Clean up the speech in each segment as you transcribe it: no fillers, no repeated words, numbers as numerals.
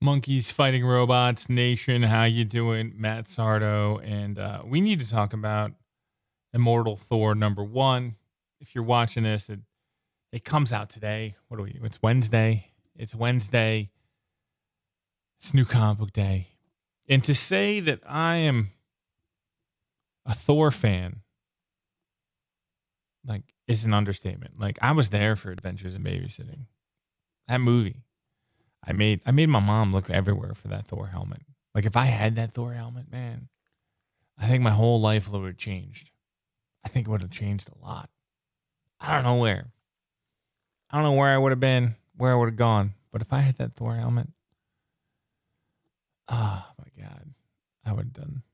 Monkeys Fighting Robots Nation. How you doing? Matt Sardo. And we need to talk about Immortal Thor #1. If you're watching this, it comes out today. It's Wednesday. It's Wednesday. It's New Comic Book Day. And to say that I am a Thor fan, is an understatement. I was there for Adventures in Babysitting. That movie. I made my mom look everywhere for that Thor helmet. If I had that Thor helmet, man, I think my whole life would have changed. I think it would have changed a lot. I don't know where. I don't know where I would have been, where I would have gone. But if I had that Thor helmet, oh my God, I would have done.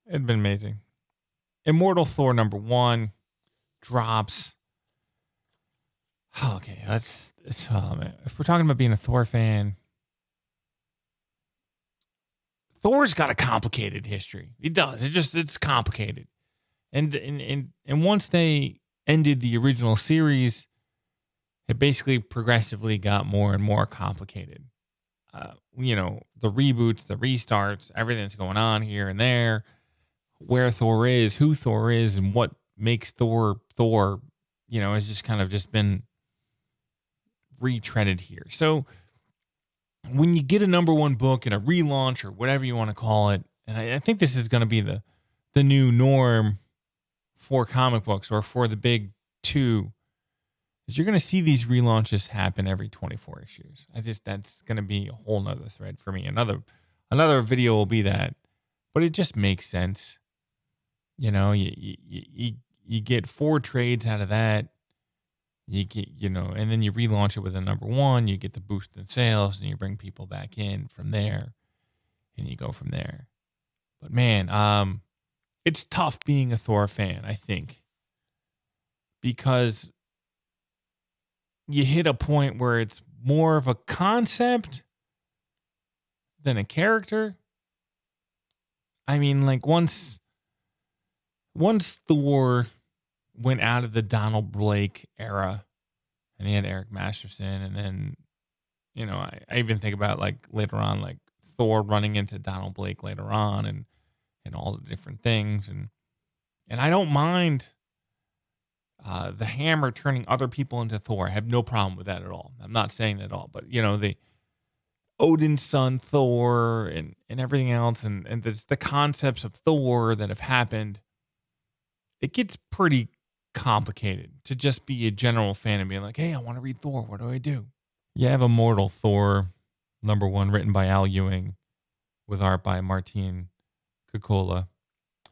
It'd been amazing. Immortal Thor #1 drops. Okay, man. If we're talking about being a Thor fan, Thor's got a complicated history. It does. It's complicated. And once they ended the original series, it basically progressively got more and more complicated. The reboots, the restarts, everything that's going on here and there, where Thor is, who Thor is, and what makes Thor, has just kind of just been retreaded here. So when you get a #1 book and a relaunch or whatever you want to call it, and I think this is going to be the new norm for comic books or for the big two, is you're going to see these relaunches happen every 24 issues. That's going to be a whole nother thread for me. Another video will be that, but it just makes sense. You get 4 trades out of that. You get, and then you relaunch it with a #1, you get the boost in sales, and you bring people back in from there, and you go from there. But man, it's tough being a Thor fan, I think, because you hit a point where it's more of a concept than a character. I mean, once Thor went out of the Donald Blake era, and he had Eric Masterson, and then, I even think about later on, Thor running into Donald Blake later on, and all the different things, and I don't mind the Hammer turning other people into Thor. I have no problem with that at all. I'm not saying that at all, but the Odin's son Thor and everything else, and the concepts of Thor that have happened, it gets pretty complicated to just be a general fan and being like, hey, I want to read Thor. What do I do? You have Immortal Thor #1 written by Al Ewing with art by Martin Cocola.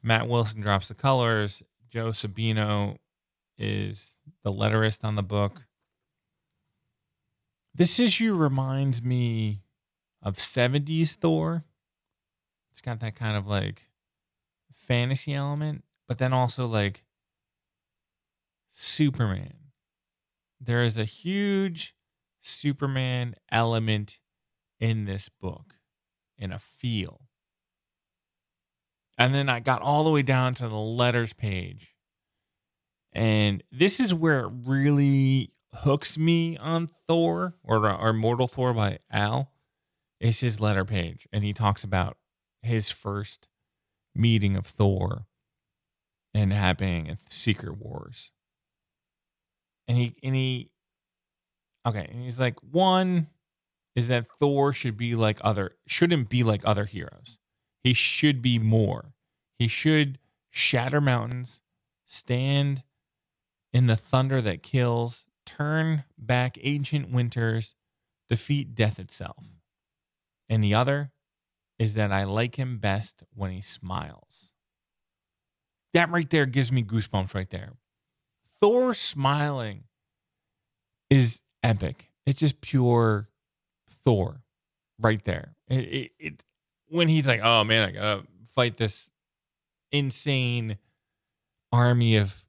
Matt Wilson drops the colors. Joe Sabino is the letterist on the book. This issue reminds me of 70s Thor. It's got that kind of fantasy element, but then also Superman. There is a huge Superman element in this book, in a feel. And then I got all the way down to the letters page. And this is where it really hooks me on Thor, or Immortal Thor by Al. It's his letter page. And he talks about his first meeting of Thor and happening at Secret Wars. And he's like, one is that Thor shouldn't be like other heroes. He should be more. He should shatter mountains, stand in the thunder that kills, turn back ancient winters, defeat death itself. And the other is that I like him best when he smiles. That right there gives me goosebumps right there. Thor smiling is epic. It's just pure Thor right there. When he's like, oh man, I gotta fight this insane army of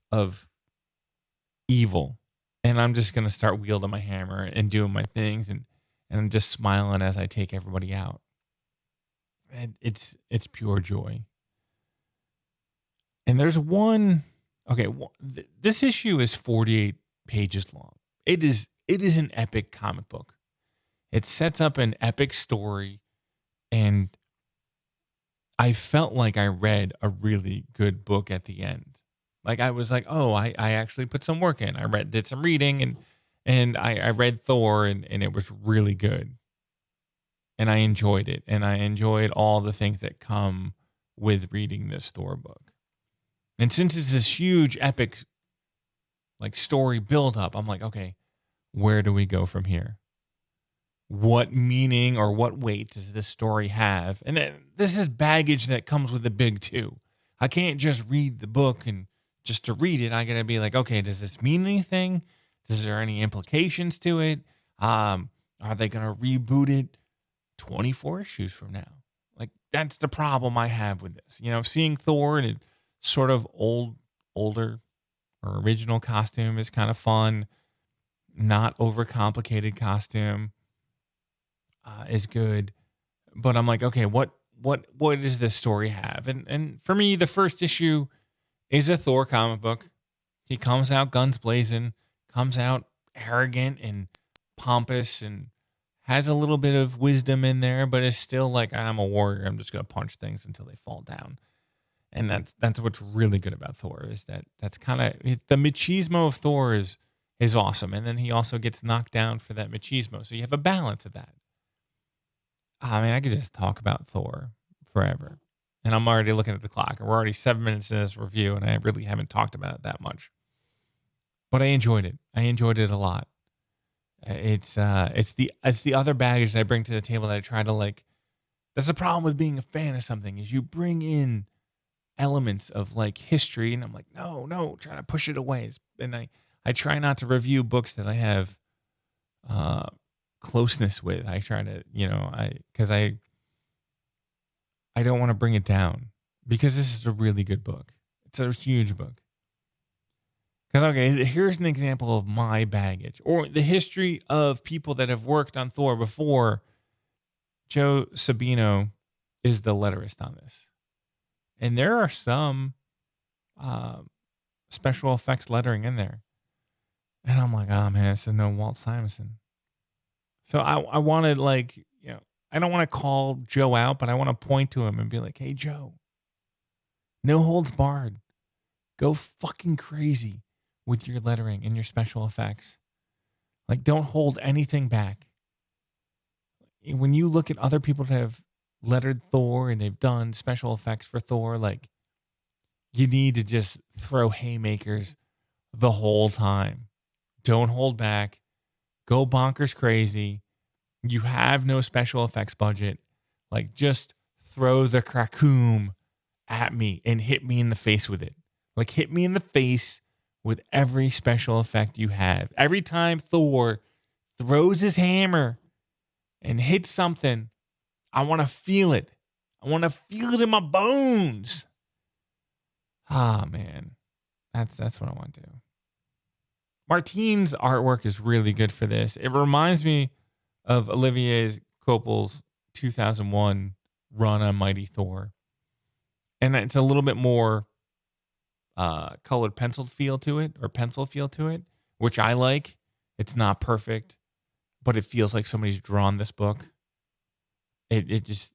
evil, and I'm just gonna start wielding my hammer and doing my things, and I'm just smiling as I take everybody out. And it's pure joy. And there's one. Okay, this issue is 48 pages long. It is an epic comic book. It sets up an epic story, and I felt like I read a really good book at the end. Like I was like, oh, I actually put some work in. Did some reading, and I read Thor, and it was really good. And I enjoyed it. And I enjoyed all the things that come with reading this Thor book. And since it's this huge epic like story build up, I'm like, okay, where do we go from here? What meaning or what weight does this story have? And this is baggage that comes with the big two. I can't just read the book and just to read it. I got to be like, okay, does this mean anything? Is there any implications to it? Are they going to reboot it 24 issues from now? Like, that's the problem I have with this. You know, seeing Thor in a sort of older or original costume is kind of fun. Not overcomplicated costume. Is good, but I'm like, okay, what does this story have? And for me, the first issue is a Thor comic book. He comes out guns blazing, comes out arrogant and pompous, and has a little bit of wisdom in there, but is still like, I'm a warrior. I'm just gonna punch things until they fall down. And that's what's really good about Thor is that's kind of the machismo of Thor is awesome, and then he also gets knocked down for that machismo. So you have a balance of that. I mean, I could just talk about Thor forever. And I'm already looking at the clock. And we're already 7 minutes in this review, and I really haven't talked about it that much. But I enjoyed it. I enjoyed it a lot. It's the other baggage that I bring to the table that I try to like. That's the problem with being a fan of something is you bring in elements of like history, and I'm like, no, trying to push it away. And I try not to review books that I have closeness with. I try to, because I don't want to bring it down because this is a really good book. It's a huge book. Because, okay, here's an example of my baggage or the history of people that have worked on Thor before. Joe Sabino is the letterist on this. And there are some special effects lettering in there. And I'm like, oh, man, this is no Walt Simonson. So I wanted I don't want to call Joe out, but I want to point to him and be like, hey, Joe, no holds barred. Go fucking crazy with your lettering and your special effects. Like, don't hold anything back. When you look at other people that have lettered Thor and they've done special effects for Thor, like, you need to just throw haymakers the whole time. Don't hold back. Go bonkers crazy. You have no special effects budget. Like, just throw the Krakoom at me and hit me in the face with it. Like, hit me in the face with every special effect you have. Every time Thor throws his hammer and hits something, I want to feel it. I want to feel it in my bones. Ah, man. That's what I want to do. Martine's artwork is really good for this. It reminds me of Olivier Coipel's 2001 run on Mighty Thor. And it's a little bit more colored pencil feel to it, which I like. It's not perfect, but it feels like somebody's drawn this book. It just,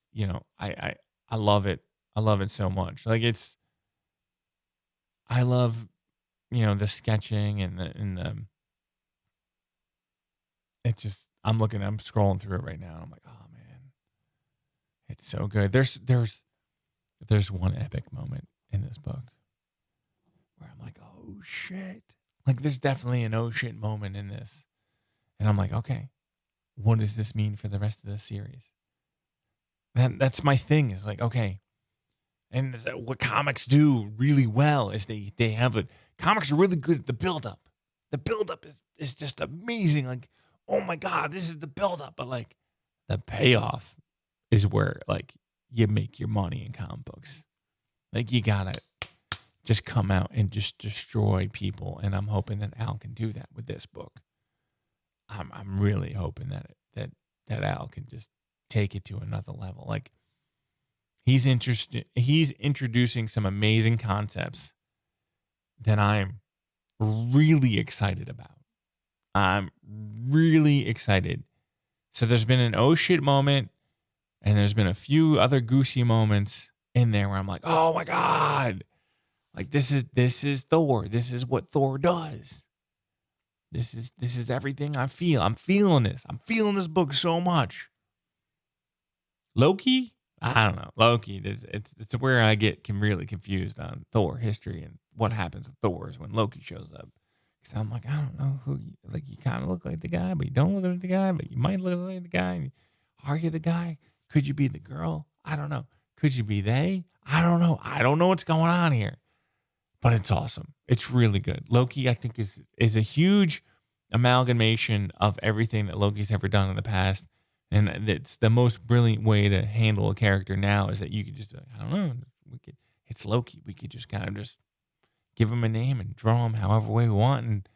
I love it. I love it so much. Like I love, the sketching and the it's just, I'm scrolling through it right now. And I'm like, oh man, it's so good. There's one epic moment in this book where I'm like, oh shit. Like there's definitely an oh shit moment in this. And I'm like, okay, what does this mean for the rest of the series? That's my thing is like, okay. And what comics do really well is they have comics are really good at the buildup. The buildup is just amazing. Like, oh my God, this is the buildup. But like the payoff is where like you make your money in comic books. Like you gotta just come out and just destroy people. And I'm hoping that Al can do that with this book. I'm really hoping that Al can just take it to another level. Like he's introducing some amazing concepts that I'm really excited about. I'm really excited So there's been an oh shit moment, and there's been a few other goosey moments in there where I'm like, oh my God. Like this is Thor. This is what Thor does. This is everything I feel. I'm feeling this. I'm feeling this book so much. Loki? I don't know. Loki, it's where I get really confused on Thor history and what happens to Thor's when Loki shows up. Because I'm like, I don't know who you kind of look like the guy, but you don't look like the guy, but you might look like the guy. Are you the guy? Could you be the girl? I don't know. Could you be they? I don't know. I don't know what's going on here. But it's awesome. It's really good. Loki, I think, is a huge amalgamation of everything that Loki's ever done in the past. And it's the most brilliant way to handle a character now is that you could just, I don't know, it's Loki. We could just kind of just give him a name and draw him however way we want. And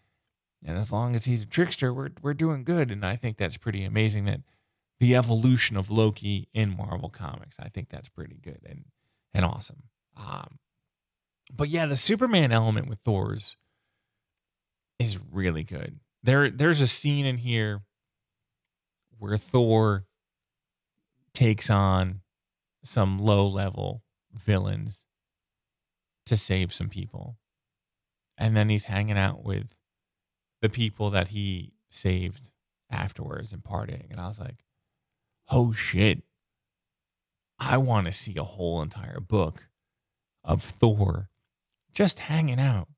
as long as he's a trickster, we're doing good. And I think that's pretty amazing that the evolution of Loki in Marvel Comics, I think that's pretty good and awesome. But yeah, the Superman element with Thor's is really good. There's a scene in here where Thor takes on some low-level villains to save some people. And then he's hanging out with the people that he saved afterwards and partying. And I was like, oh shit. I want to see a whole entire book of Thor just hanging out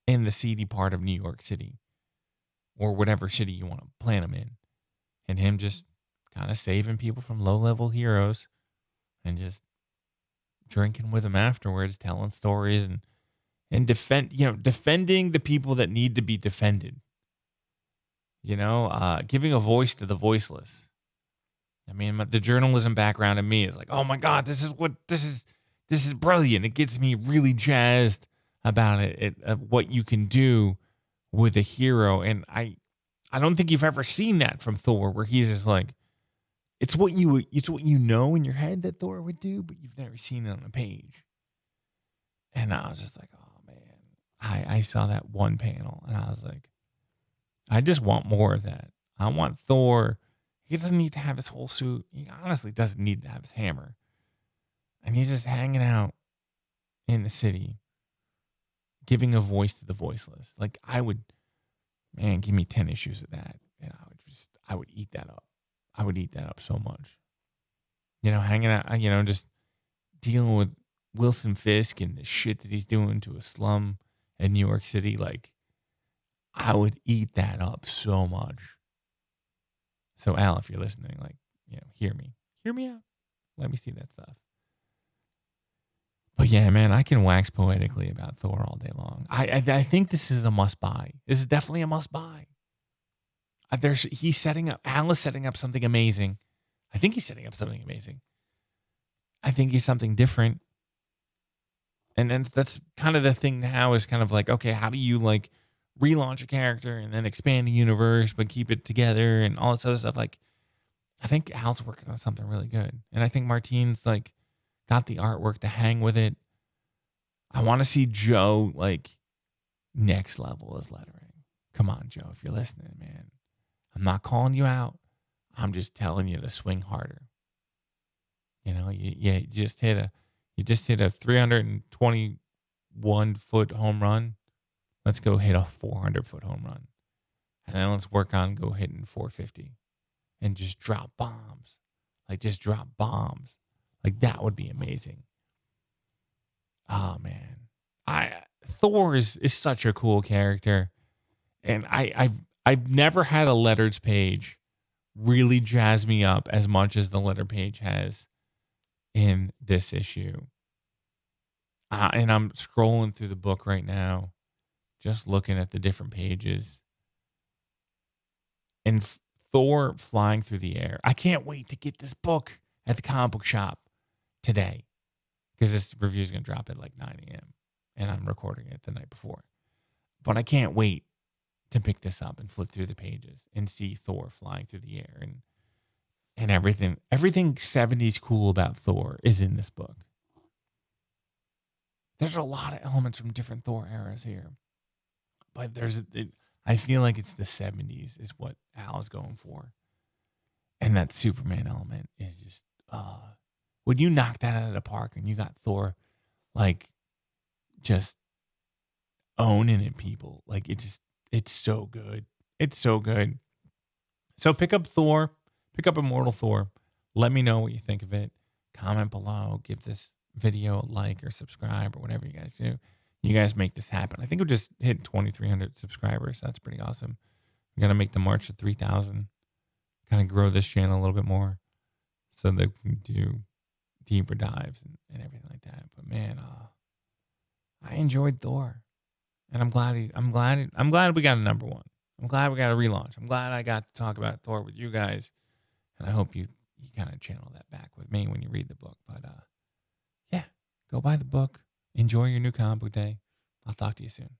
in the seedy part of New York City or whatever city you want to plant him in. And him just kind of saving people from low-level heroes and just drinking with them afterwards, telling stories and defending the people that need to be defended. Giving a voice to the voiceless. I mean, the journalism background in me is like, oh my God, this is brilliant. It gets me really jazzed about what you can do with a hero. And I don't think you've ever seen that from Thor, where he's just like, it's what you know in your head that Thor would do, but you've never seen it on a page. And I was just like, oh man, I saw that one panel and I was like, I just want more of that. I want Thor. He doesn't need to have his whole suit. He honestly doesn't need to have his hammer. And he's just hanging out in the city, giving a voice to the voiceless. Like give me 10 issues of that. And I would eat that up. I would eat that up so much. Hanging out, just dealing with Wilson Fisk and the shit that he's doing to a slum in New York City. Like, I would eat that up so much. So Al, if you're listening, hear me out. Let me see that stuff. But yeah, man, I can wax poetically about Thor all day long. I think this is a must buy. This is definitely a must buy. Al is setting up something amazing. I think he's setting up something amazing. I think he's something different. And then that's kind of the thing now is kind of like, okay, how do you relaunch a character and then expand the universe, but keep it together and all this other stuff? Like, I think Al's working on something really good. And I think Martine's got the artwork to hang with it. I want to see Joe next level as lettering. Come on, Joe, if you're listening, man. I'm not calling you out. I'm just telling you to swing harder. You just hit a 321 foot home run. Let's go hit a 400-foot home run. And then let's work on go hitting 450 and just drop bombs. Just drop bombs. That would be amazing. Oh, man. Thor is such a cool character. And I've never had a letters page really jazz me up as much as the letter page has in this issue. And I'm scrolling through the book right now, just looking at the different pages. And Thor flying through the air. I can't wait to get this book at the comic book shop today, because this review is going to drop at 9 a.m. and I'm recording it the night before. But I can't wait to pick this up and flip through the pages and see Thor flying through the air and everything 70s cool about Thor is in this book. There's a lot of elements from different Thor eras here, but I feel like it's the 70s is what Al is going for. And that Superman element is just, when you knock that out of the park and you got Thor, like, just owning it, people. Like, it's so good. It's so good. So pick up Thor, pick up Immortal Thor. Let me know what you think of it. Comment below, give this video a like or subscribe or whatever you guys do. You guys make this happen. I think we just hit 2,300 subscribers. That's pretty awesome. We got to make the march to 3,000. Kind of grow this channel a little bit more so that we can do deeper dives and everything like that. But man, I enjoyed Thor, and I'm glad we got a number one. I'm glad we got a relaunch. I'm glad I got to talk about Thor with you guys, and I hope you kind of channel that back with me when you read the book. But yeah, go buy the book. Enjoy your new comic book day. I'll talk to you soon.